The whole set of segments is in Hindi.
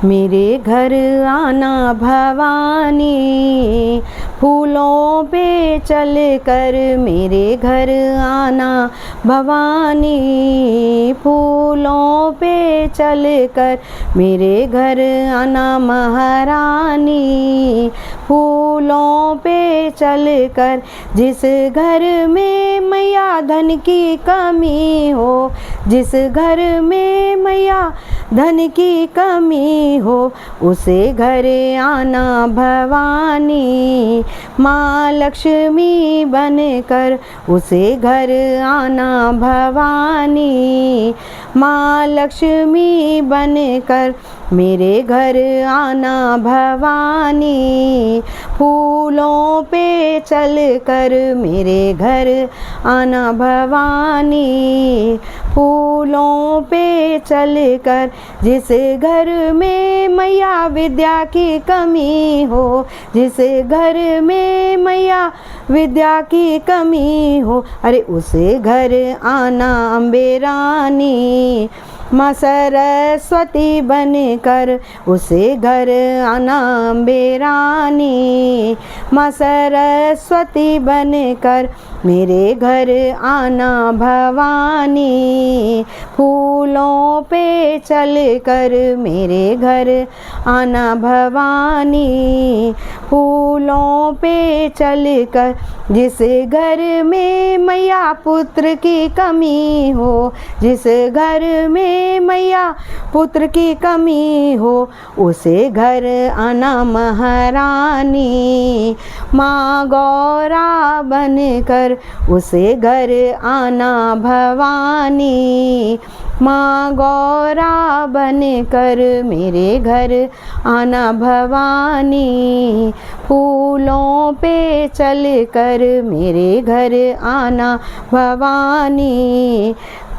मेरे घर आना भवानी, फूलों पे चल कर मेरे घर आना भवानी, फूलों पे चल कर मेरे घर आना महारानी, फूलों पे चल कर जिस घर में मैया धन की कमी हो, जिस घर में मैया धन की कमी हो, उसे घर आना भवानी, माँ लक्ष्मी बनकर उसे घर आना भवानी, माँ लक्ष्मी बनकर मेरे घर आना भवानी, फूलों पे चल कर मेरे घर आना भवानी, फूलों पे चल कर जिस घर में मैया विद्या की कमी हो, जिस घर में मैया विद्या की कमी हो, अरे उसे घर आना अम्बे रानी, माँ सरस्वती बनकर उसे घर आना अम्बे रानी, माँ सरस्वती बनकर मेरे घर आना भवानी, फूलों पे चल कर मेरे घर आना भवानी, फूलों पे चल कर जिस घर में मैया पुत्र की कमी हो, जिस घर में मैया पुत्र की कमी हो, उसे घर आना महारानी, माँ गौरा बनकर उसे घर आना भवानी, माँ गौरा बनकर मेरे घर आना भवानी, फूलों पे चल कर मेरे घर आना भवानी,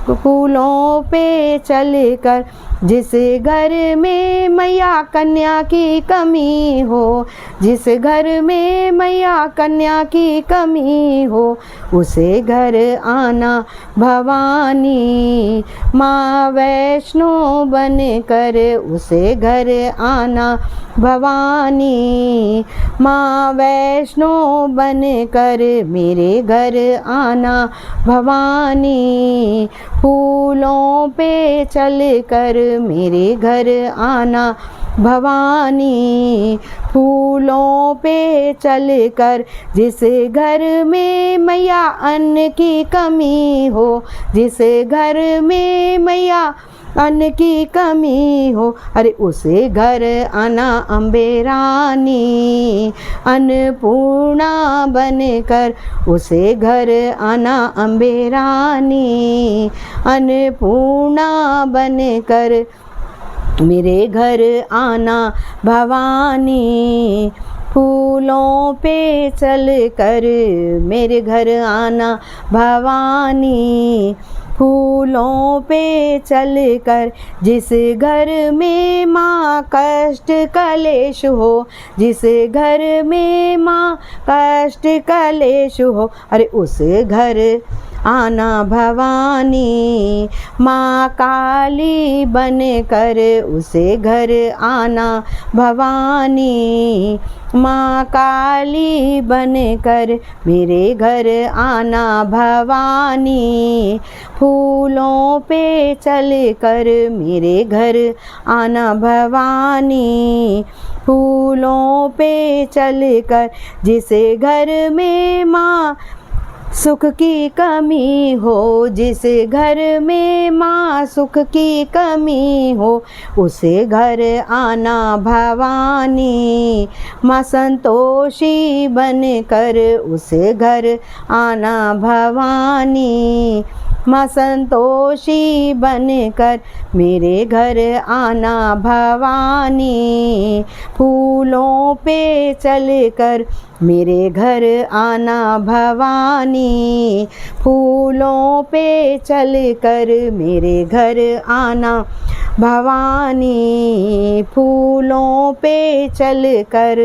फूलों पे चल कर जिस घर में मैया कन्या की कमी हो, जिस घर में मैया कन्या की कमी हो, उसे घर आना भवानी, माँ वैष्णो बनकर उसे घर आना भवानी, माँ वैष्णो बनकर मेरे घर आना भवानी, फूलों पे चल कर मेरे घर आना भवानी, फूलों पे चल कर जिस घर में मैया अन्न की कमी हो, जिस घर में मैया अन्न की कमी हो, अरे उसे घर आना अम्बे रानी, अन्नपूर्णा बनकर उसे घर आना अम्बे रानी, अन्नपूर्णा बनकर मेरे घर आना भवानी, फूलों पे चल कर मेरे घर आना भवानी, फूलों पे चल कर जिस घर में माँ कष्ट कलेश हो, जिस घर में माँ कष्ट कलेश हो, अरे उस घर आना भवानी, माँ काली बनकर उसे घर आना भवानी, माँ काली बनकर मेरे घर आना भवानी, फूलों पे चल कर मेरे घर आना भवानी, फूलों पे चल कर जिस घर में माँ सुख की कमी हो, जिस घर में माँ सुख की कमी हो, उसे घर आना भवानी, माँ संतोषी बनकर उसे घर आना भवानी, माँ संतोषी बनकर मेरे घर आना भवानी, फूलों पे चल कर मेरे घर आना भवानी, फूलों पे चल कर मेरे घर आना भवानी, फूलों पे चल कर